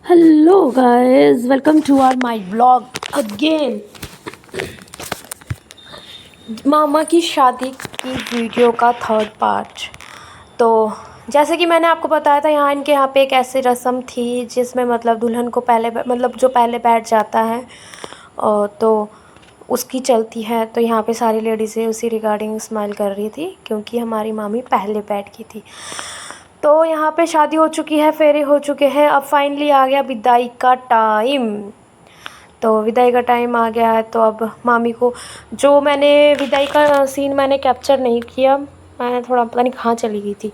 Hello guys, welcome to our my blog again. मामा की शादी की वीडियो का थर्ड पार्ट। तो जैसे कि मैंने आपको बताया था, इनके यहाँ पे एक ऐसी रस्म थी जिसमें मतलब दुल्हन को पहले जो पहले बैठ जाता है तो उसकी चलती है। तो यहाँ पे सारी लेडीज़ें उसी रिगार्डिंग स्माइल कर रही थी क्योंकि हमारी मामी पहले बैठ गई थी। तो यहाँ पे शादी हो चुकी है, फेरे हो चुके हैं, अब फाइनली आ गया विदाई का टाइम। तो विदाई का टाइम आ गया है। तो अब मामी को जो मैंने विदाई का सीन मैंने कैप्चर नहीं किया, मैं थोड़ा पता नहीं कहाँ चली गई थी।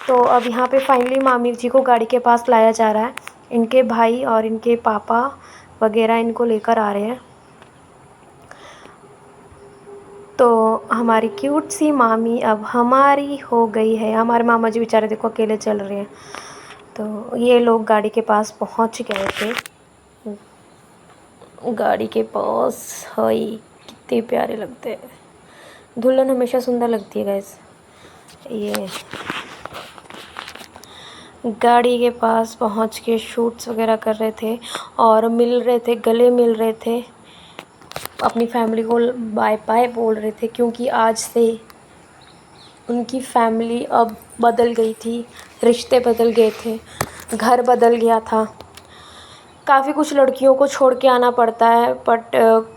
तो अब यहाँ पे फाइनली मामी जी को गाड़ी के पास लाया जा रहा है। इनके भाई और इनके पापा वगैरह इनको लेकर आ रहे हैं। तो हमारी क्यूट सी मामी अब हमारी हो गई है। हमारे मामा जी बेचारे देखो अकेले चल रहे हैं। तो ये लोग गाड़ी के पास पहुंच गए थे। गाड़ी के पास हाय, कितने प्यारे लगते हैं। दुल्हन हमेशा सुंदर लगती है गाइस। ये गाड़ी के पास पहुंच के शूट्स वगैरह कर रहे थे और मिल रहे थे, गले मिल रहे थे, अपनी फैमिली को बाय बाय बोल रहे थे क्योंकि आज से उनकी फैमिली अब बदल गई थी, रिश्ते बदल गए थे, घर बदल गया था। काफ़ी कुछ लड़कियों को छोड़ के आना पड़ता है, बट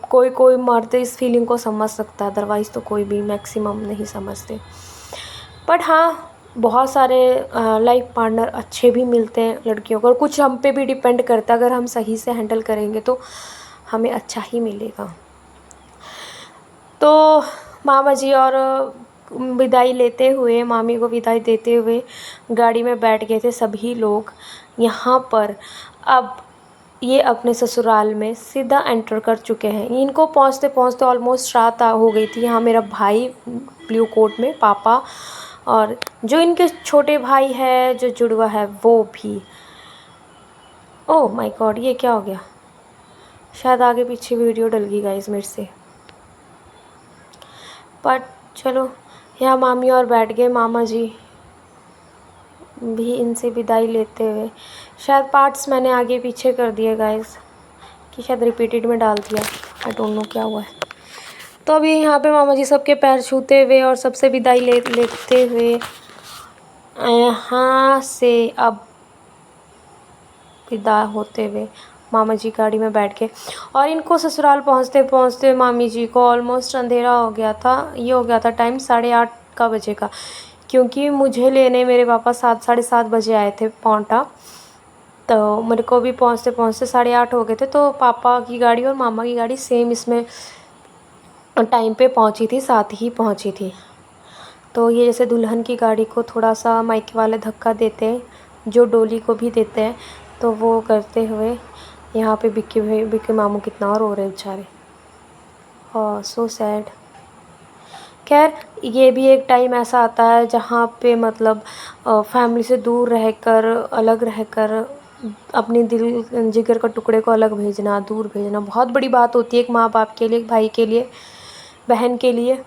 कोई कोई मर्द इस फीलिंग को समझ सकता है, अदरवाइज़ तो कोई भी मैक्सिमम नहीं समझते। बट हाँ, बहुत सारे लाइफ पार्टनर अच्छे भी मिलते हैं लड़कियों को, और कुछ हम पे भी डिपेंड करता है। अगर हम सही से हैंडल करेंगे तो हमें अच्छा ही मिलेगा। तो मामा जी और विदाई लेते हुए, मामी को विदाई देते हुए गाड़ी में बैठ गए थे सभी लोग। यहाँ पर अब ये अपने ससुराल में सीधा एंटर कर चुके हैं। इनको पहुँचते पहुँचते ऑलमोस्ट रात हो गई थी। यहाँ मेरा भाई ब्लू कोट में, पापा, और जो इनके छोटे भाई है जो जुड़वा है वो भी। ओह माय गॉड, ये क्या हो गया? शायद आगे पीछे वीडियो डल गई गाइस मेरे से, बट चलो। यहाँ मामी और बैठ गए, मामा जी भी इनसे विदाई लेते हुए। शायद पार्ट्स मैंने आगे पीछे कर दिए गाइस, कि शायद रिपीटेड में डाल दिया, आई डोंट नो क्या हुआ है। तो अभी यहाँ पे मामा जी सबके पैर छूते हुए और सबसे विदाई लेते हुए यहाँ से अब विदा होते हुए मामा जी गाड़ी में बैठ के, और इनको ससुराल पहुँचते पहुँचते मामी जी को ऑलमोस्ट अंधेरा हो गया था। ये हो गया था टाइम 8:30 का बजे का, क्योंकि मुझे लेने मेरे पापा 7 साढ़े 7 बजे आए थे पौंटा। तो मेरे को भी पहुँचते पहुँचते 8:30 हो गए थे। तो पापा की गाड़ी और मामा की गाड़ी सेम इसमें टाइम पे पहुँची थी, साथ ही पहुँची थी। तो ये जैसे दुल्हन की गाड़ी को थोड़ा सा माइके वाले धक्का देते हैं, जो डोली को भी देते हैं, तो वो करते हुए यहाँ पे बिक्की मामू कितना रो रहे बेचारे। हाँ, सो सैड। खैर, ये भी एक टाइम ऐसा आता है जहाँ पे मतलब फैमिली से दूर रहकर, अलग रहकर, अपनी दिल जिगर का टुकड़े को अलग भेजना, दूर भेजना बहुत बड़ी बात होती है एक माँ बाप के लिए, एक भाई के लिए, बहन के लिए।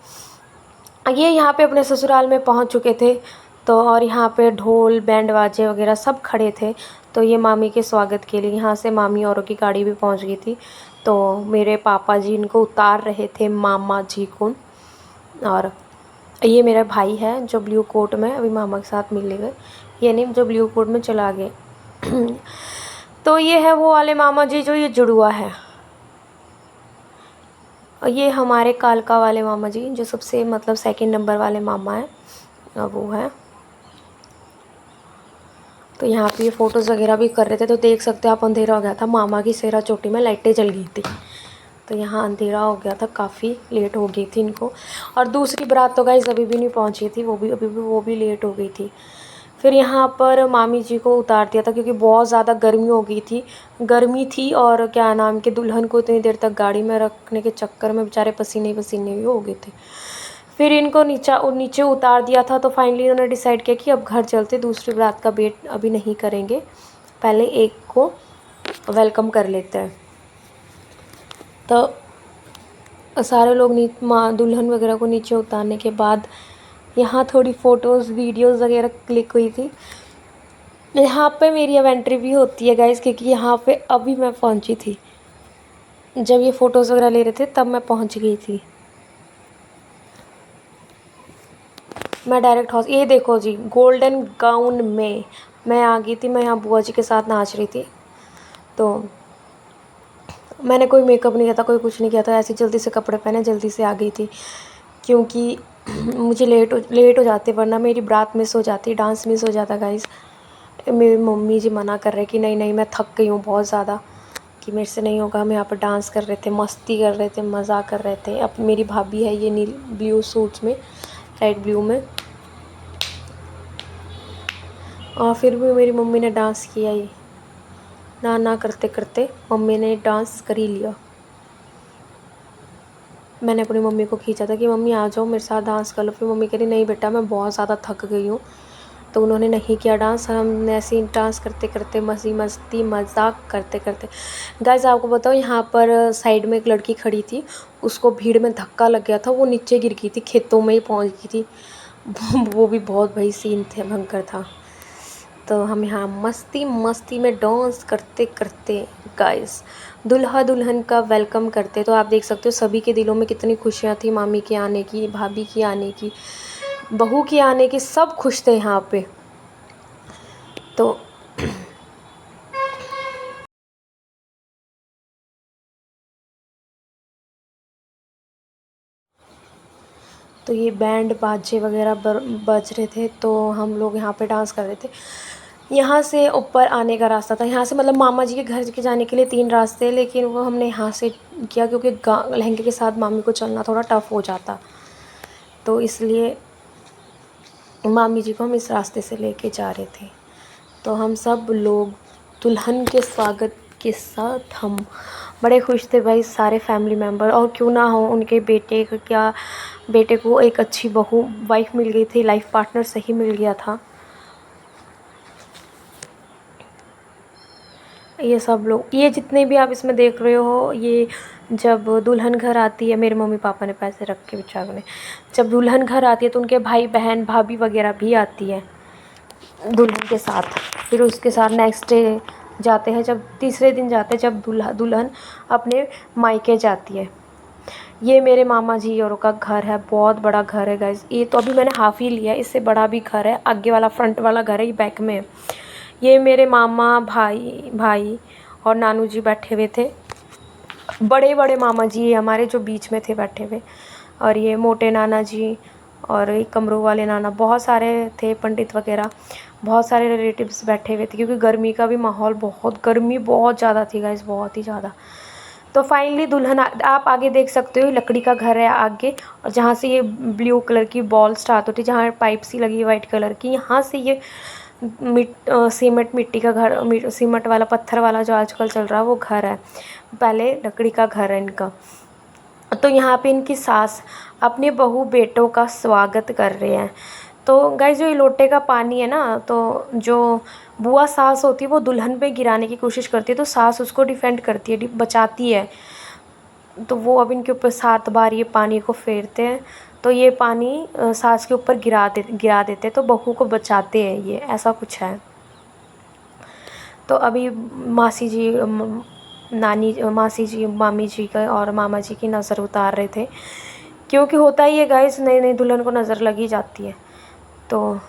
ये यहाँ पे अपने ससुराल में पहुँच चुके थे। तो और यहाँ पे ढोल बैंड बाजे वगैरह सब खड़े थे। तो ये मामी के स्वागत के लिए यहाँ से मामी औरों की गाड़ी भी पहुँच गई थी। तो मेरे पापा जी इनको उतार रहे थे, मामा जी को। और ये मेरा भाई है जो ब्लू कोट में अभी मामा के साथ मिलने गए, ये नहीं जो ब्लू कोट में चला गए। तो ये है वो वाले मामा जी जो ये जुड़वा है। और ये हमारे कालका वाले मामा जी जो सबसे मतलब सेकंड नंबर वाले मामा हैं, वो है। तो यहाँ पे ये फ़ोटोज़ वगैरह भी कर रहे थे। तो देख सकते हो आप, अंधेरा हो गया था, मामा की सेहरा चोटी में लाइटें जल गई थी। तो यहाँ अंधेरा हो गया था, काफ़ी लेट हो गई थी इनको। और दूसरी बारात तो गाइस अभी भी नहीं पहुँची थी, वो भी लेट हो गई थी। फिर यहाँ पर मामी जी को उतार दिया था क्योंकि बहुत ज़्यादा गर्मी हो गई थी, गर्मी थी। और क्या नाम के दुल्हन को इतनी देर तक गाड़ी में रखने के चक्कर में बेचारे पसीने पसीने भी हो गए थे। फिर इनको नीचे उतार दिया था। तो फाइनली इन्होंने डिसाइड किया कि अब घर चलते, दूसरी बारात का वेट अभी नहीं करेंगे, पहले एक को वेलकम कर लेते हैं। तो सारे लोग दुल्हन वगैरह को नीचे उतारने के बाद यहाँ थोड़ी फ़ोटोज़ वीडियोज़ वगैरह क्लिक हुई थी। यहाँ पे मेरी अब एंट्री भी होती है गाइस, क्योंकि यहाँ पे अभी मैं पहुँची थी। जब ये फ़ोटोज़ वगैरह ले रहे थे तब मैं पहुँच गई थी। मैं डायरेक्ट हाउस, ये देखो जी, गोल्डन गाउन में मैं आ गई थी। मैं यहाँ बुआ जी के साथ नाच रही थी, तो मैंने कोई मेकअप नहीं किया था, कोई कुछ नहीं किया था, ऐसे जल्दी से कपड़े पहने जल्दी से आ गई थी, क्योंकि मुझे लेट हो जाते, वरना मेरी बारात मिस हो जाती, डांस मिस हो जाता गाइस। मेरी मम्मी जी मना कर रहे कि नहीं नहीं, मैं थक गई हूँ बहुत ज़्यादा, कि मेरे से नहीं होगा। हम यहाँ पर डांस कर रहे थे, मस्ती कर रहे थे, मज़ा कर रहे थे। अब मेरी भाभी है ये नील ब्लू सूट्स में, लाइट ब्लू में, और फिर भी मेरी मम्मी ने डांस किया। ये ना ना करते करते मम्मी ने डांस कर ही लिया। मैंने अपनी मम्मी को खींचा था कि मम्मी आ जाओ मेरे साथ डांस कर लो, फिर मम्मी कह रही नहीं बेटा, मैं बहुत ज़्यादा थक गई हूँ। तो उन्होंने नहीं किया डांस। हम ऐसे ही डांस करते करते, मस्ती मजाक करते करते, गाइस आपको बताओ, यहाँ पर साइड में एक लड़की खड़ी थी, उसको भीड़ में धक्का लग गया था, वो नीचे गिर गई थी, खेतों में ही पहुँच गई थी। वो भी बहुत भाई सीन थे, भयंकर था। तो हम यहाँ मस्ती मस्ती में डांस करते करते गाइस दुल्हा दुल्हन का वेलकम करते। तो आप देख सकते हो सभी के दिलों में कितनी खुशियाँ थी, मामी के आने की, भाभी की आने की, बहू के आने की, सब खुश थे यहाँ पे। तो ये बैंड बाजे वगैरह बज रहे थे, तो हम लोग यहाँ पे डांस कर रहे थे। यहाँ से ऊपर आने का रास्ता था, यहाँ से मतलब मामा जी के घर के जाने के लिए 3 रास्ते, लेकिन वो हमने यहाँ से किया, क्योंकि लहंगे के साथ मामी को चलना थोड़ा टफ़ हो जाता, तो इसलिए मामी जी को हम इस रास्ते से लेके जा रहे थे। तो हम सब लोग दुल्हन के स्वागत के साथ हम बड़े खुश थे भाई, सारे फैमिली मेम्बर। और क्यों ना हो, उनके बेटे को एक अच्छी बहू वाइफ मिल गई थी, लाइफ पार्टनर सही मिल गया था। ये सब लोग, ये जितने भी आप इसमें देख रहे हो, ये जब दुल्हन घर आती है, मेरे मम्मी पापा ने पैसे रख के बेचारों ने, जब दुल्हन घर आती है तो उनके भाई बहन भाभी वगैरह भी आती है दुल्हन के साथ। फिर उसके साथ नेक्स्ट डे जाते हैं, जब तीसरे दिन जाते हैं, जब दुल्हन अपने मायके जाती है। ये मेरे मामा जी और का घर है, बहुत बड़ा घर है गाइस। ये तो अभी मैंने हाफ़ ही लिया है, इससे बड़ा भी घर है, आगे वाला फ्रंट वाला घर है, ये बैक में है। ये मेरे मामा भाई और नानू जी बैठे हुए थे, बड़े बड़े मामा जी हमारे जो बीच में थे बैठे हुए, और ये मोटे नाना जी और कमरू वाले नाना, बहुत सारे थे, पंडित वगैरह, बहुत सारे रिलेटिव्स बैठे हुए थे, क्योंकि गर्मी का भी माहौल, बहुत गर्मी बहुत ज़्यादा थी गाइस, बहुत ही ज़्यादा। तो फाइनली दुल्हन आप आगे देख सकते हो, लकड़ी का घर है आगे, और जहाँ से ये ब्लू कलर की बॉल स्टार्ट होती है, जहाँ पाइप सी लगी है वाइट कलर की, यहाँ से ये सीमेंट मिट्टी का घर, सीमेंट वाला पत्थर वाला जो आजकल चल रहा है वो घर है, पहले लकड़ी का घर है इनका। तो यहाँ पे इनकी सास अपने बहू बेटों का स्वागत कर रहे हैं। तो गाइस जो ये लोटे का पानी है ना, तो जो बुआ सास होती है वो दुल्हन पे गिराने की कोशिश करती है, तो सास उसको डिफेंड करती है, बचाती है। तो वो अब इनके ऊपर 7 बार ये पानी को फेरते हैं, तो ये पानी सास के ऊपर गिरा देते, तो बहू को बचाते हैं, ये ऐसा कुछ है। तो अभी मासी जी मासी जी, मामी जी का और मामा जी की नज़र उतार रहे थे, क्योंकि होता ही है गाइस, नई नई दुल्हन को नज़र लगी जाती है, तो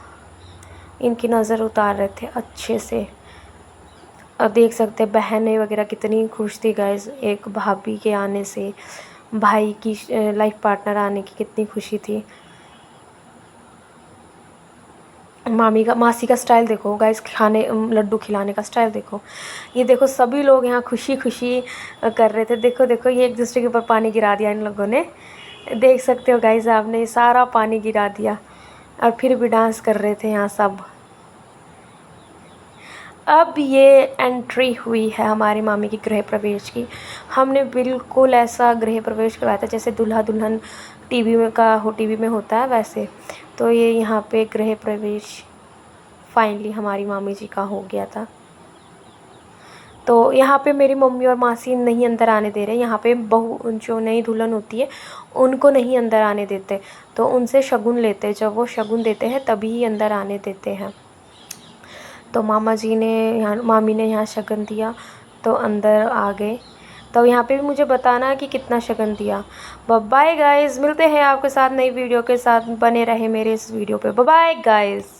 इनकी नज़र उतार रहे थे अच्छे से। अब देख सकते हैं बहनें वगैरह कितनी खुश थी गाइस, एक भाभी के आने से, भाई की लाइफ पार्टनर आने की कितनी खुशी थी। मासी का स्टाइल देखो गाइस, लड्डू खिलाने का स्टाइल देखो। ये देखो सभी लोग यहाँ खुशी खुशी कर रहे थे। देखो देखो, ये एक दूसरे के ऊपर पानी गिरा दिया इन लोगों ने, देख सकते हो गाइस, आपने सारा पानी गिरा दिया, और फिर भी डांस कर रहे थे यहाँ सब। अब ये एंट्री हुई है हमारी मामी की गृह प्रवेश की। हमने बिल्कुल ऐसा गृह प्रवेश करवाया था जैसे दूल्हा दुल्हन टीवी में होता है वैसे। तो ये यहाँ पे गृह प्रवेश फाइनली हमारी मामी जी का हो गया था। तो यहाँ पे मेरी मम्मी और मासी नहीं अंदर आने दे रहे, यहाँ पे बहू जो नई दुल्हन होती है उनको नहीं अंदर आने देते, तो उनसे शगुन लेते, जब वो शगुन देते हैं तभी ही अंदर आने देते हैं। तो मामी ने यहाँ शगन दिया तो अंदर आ गए। तो यहाँ पे भी मुझे बताना कि कितना शगन दिया। बाय गाइस, मिलते हैं आपके साथ नई वीडियो के साथ, बने रहे मेरे इस वीडियो पे। Bye guys.